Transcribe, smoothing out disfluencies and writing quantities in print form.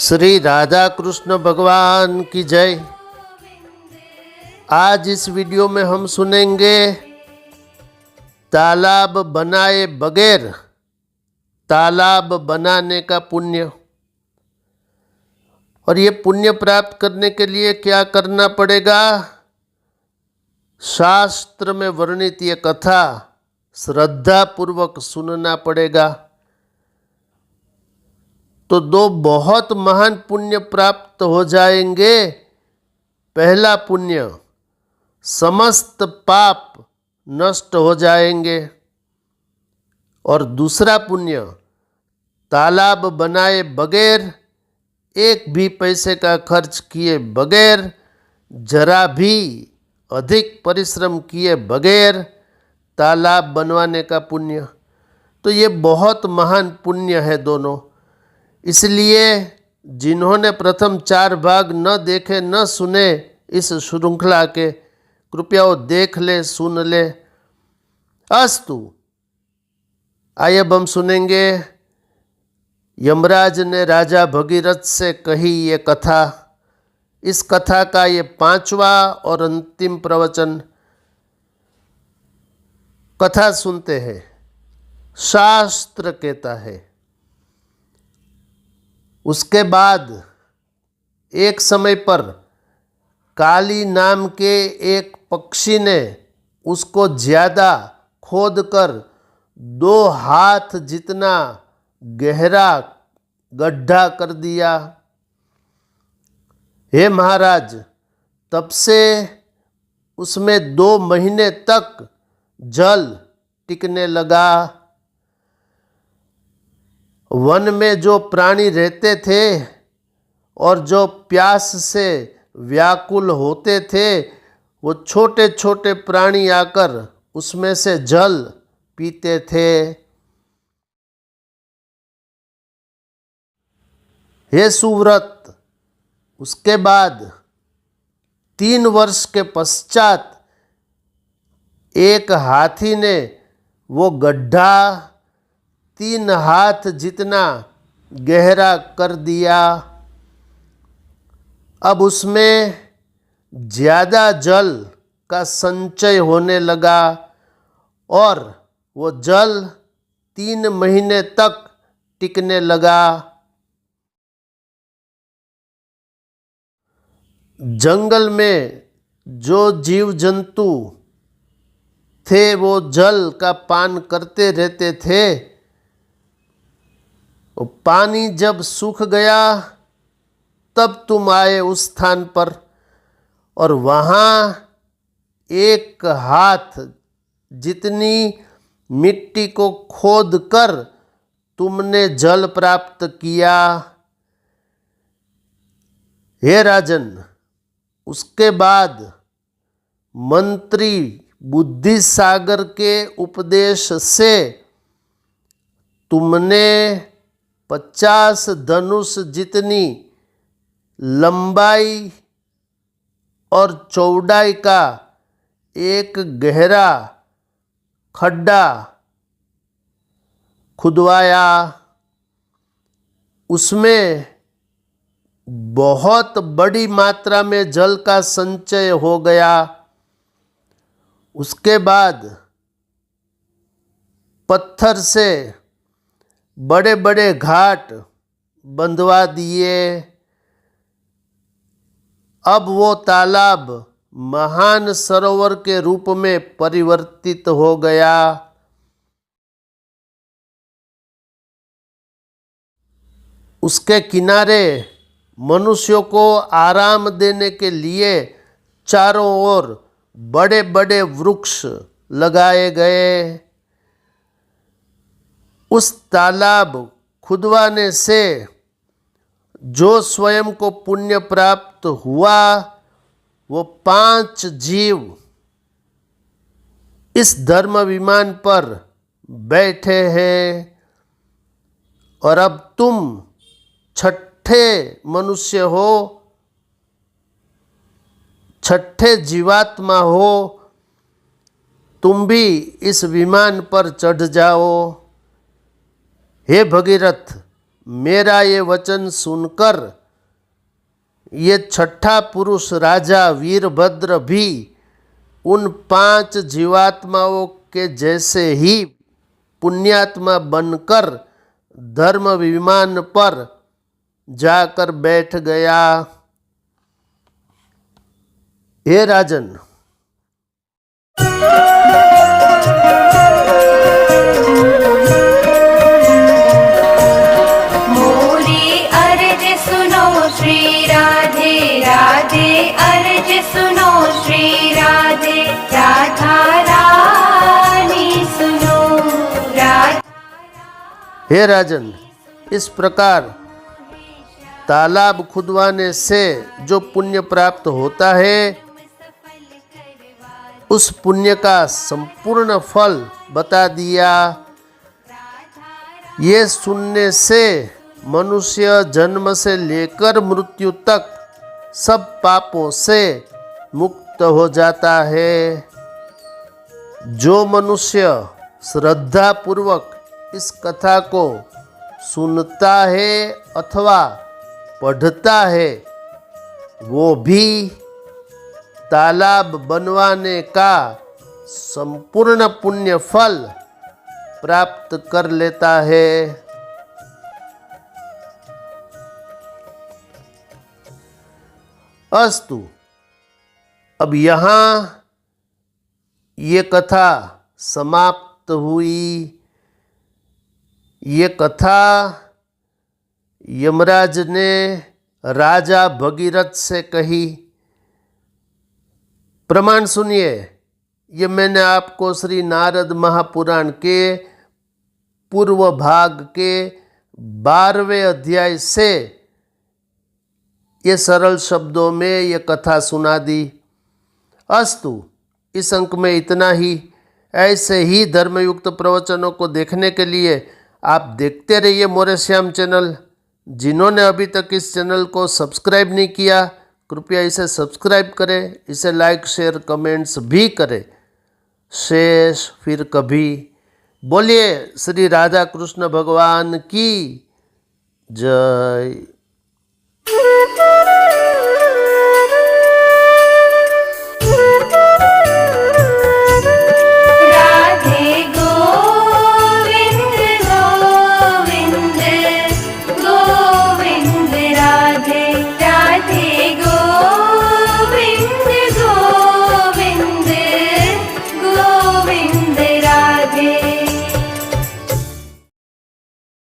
श्री राधा कृष्ण भगवान की जय। आज इस वीडियो में हम सुनेंगे तालाब बनाए बगैर तालाब बनाने का पुण्य। और ये पुण्य प्राप्त करने के लिए क्या करना पड़ेगा? शास्त्र में वर्णित ये कथा श्रद्धा पूर्वक सुनना पड़ेगा। तो दो बहुत महान पुण्य प्राप्त हो जाएंगे। पहला पुण्य, समस्त पाप नष्ट हो जाएंगे। और दूसरा पुण्य, तालाब बनाए बगैर, एक भी पैसे का खर्च किए बगैर, जरा भी अधिक परिश्रम किए बगैर तालाब बनवाने का पुण्य। तो ये बहुत महान पुण्य है दोनों। इसलिए जिन्होंने प्रथम 4 भाग न देखे न सुने इस श्रृंखला के, कृपया वो देख ले, सुन ले। अस्तु, आइए अब हम सुनेंगे यमराज ने राजा भगीरथ से कही ये कथा। इस कथा का ये 5वां और अंतिम प्रवचन। कथा सुनते हैं। शास्त्र कहता है, उसके बाद एक समय पर काली नाम के एक पक्षी ने उसको ज़्यादा खोदकर 2 हाथ जितना गहरा गड्ढा कर दिया। हे महाराज, तब से उसमें 2 महीने तक जल टिकने लगा। वन में जो प्राणी रहते थे और जो प्यास से व्याकुल होते थे, वो छोटे छोटे प्राणी आकर उसमें से जल पीते थे। हे सुव्रत, उसके बाद 3 वर्ष के पश्चात एक हाथी ने वो गड्ढा 3 हाथ जितना गहरा कर दिया। अब उसमें ज़्यादा जल का संचय होने लगा और वो जल 3 महीने तक टिकने लगा। जंगल में जो जीव जंतु थे वो जल का पान करते रहते थे। पानी जब सूख गया तब तुम आए उस स्थान पर और वहाँ 1 हाथ जितनी मिट्टी को खोदकर तुमने जल प्राप्त किया। हे राजन, उसके बाद मंत्री बुद्धि सागर के उपदेश से तुमने 50 धनुष जितनी लंबाई और चौड़ाई का एक गहरा खड्डा खुदवाया। उसमें बहुत बड़ी मात्रा में जल का संचय हो गया। उसके बाद पत्थर से बड़े बड़े घाट बंधवा दिए। अब वो तालाब महान सरोवर के रूप में परिवर्तित हो गया। उसके किनारे मनुष्यों को आराम देने के लिए चारों ओर बड़े बड़े वृक्ष लगाए गए। उस तालाब खुदवाने से जो स्वयं को पुण्य प्राप्त हुआ, वो 5 जीव इस धर्म विमान पर बैठे हैं। और अब तुम 6ठे मनुष्य हो, 6ठे जीवात्मा हो। तुम भी इस विमान पर चढ़ जाओ। हे भगीरथ, मेरा ये वचन सुनकर ये छठा पुरुष राजा वीरभद्र भी उन 5 जीवात्माओं के जैसे ही पुण्यात्मा बनकर धर्म विमान पर जाकर बैठ गया। हे राजन, मोरी अर्ज सुनो श्री राधे राधे, अर्ज सुनो श्री राधे राधा रानी सुनो राधा। हे राजन, इस प्रकार तालाब खुदवाने से जो पुण्य प्राप्त होता है, उस पुण्य का संपूर्ण फल बता दिया। ये सुनने से मनुष्य जन्म से लेकर मृत्यु तक सब पापों से मुक्त हो जाता है। जो मनुष्य श्रद्धा पूर्वक इस कथा को सुनता है अथवा पढ़ता है, वो भी तालाब बनवाने का संपूर्ण पुण्य फल प्राप्त कर लेता है। अस्तु, अब यहाँ ये कथा समाप्त हुई। ये कथा यमराज ने राजा भगीरथ से कही। प्रमाण सुनिए, ये मैंने आपको श्री नारद महापुराण के पूर्व भाग के 12वें अध्याय से ये सरल शब्दों में ये कथा सुना दी। अस्तु, इस अंक में इतना ही। ऐसे ही धर्मयुक्त प्रवचनों को देखने के लिए आप देखते रहिए मोरे श्याम चैनल। जिन्होंने अभी तक इस चैनल को सब्सक्राइब नहीं किया, कृपया इसे सब्सक्राइब करें, इसे लाइक शेयर कमेंट्स भी करें। शेष फिर कभी। बोलिए श्री राधा कृष्ण भगवान की जय।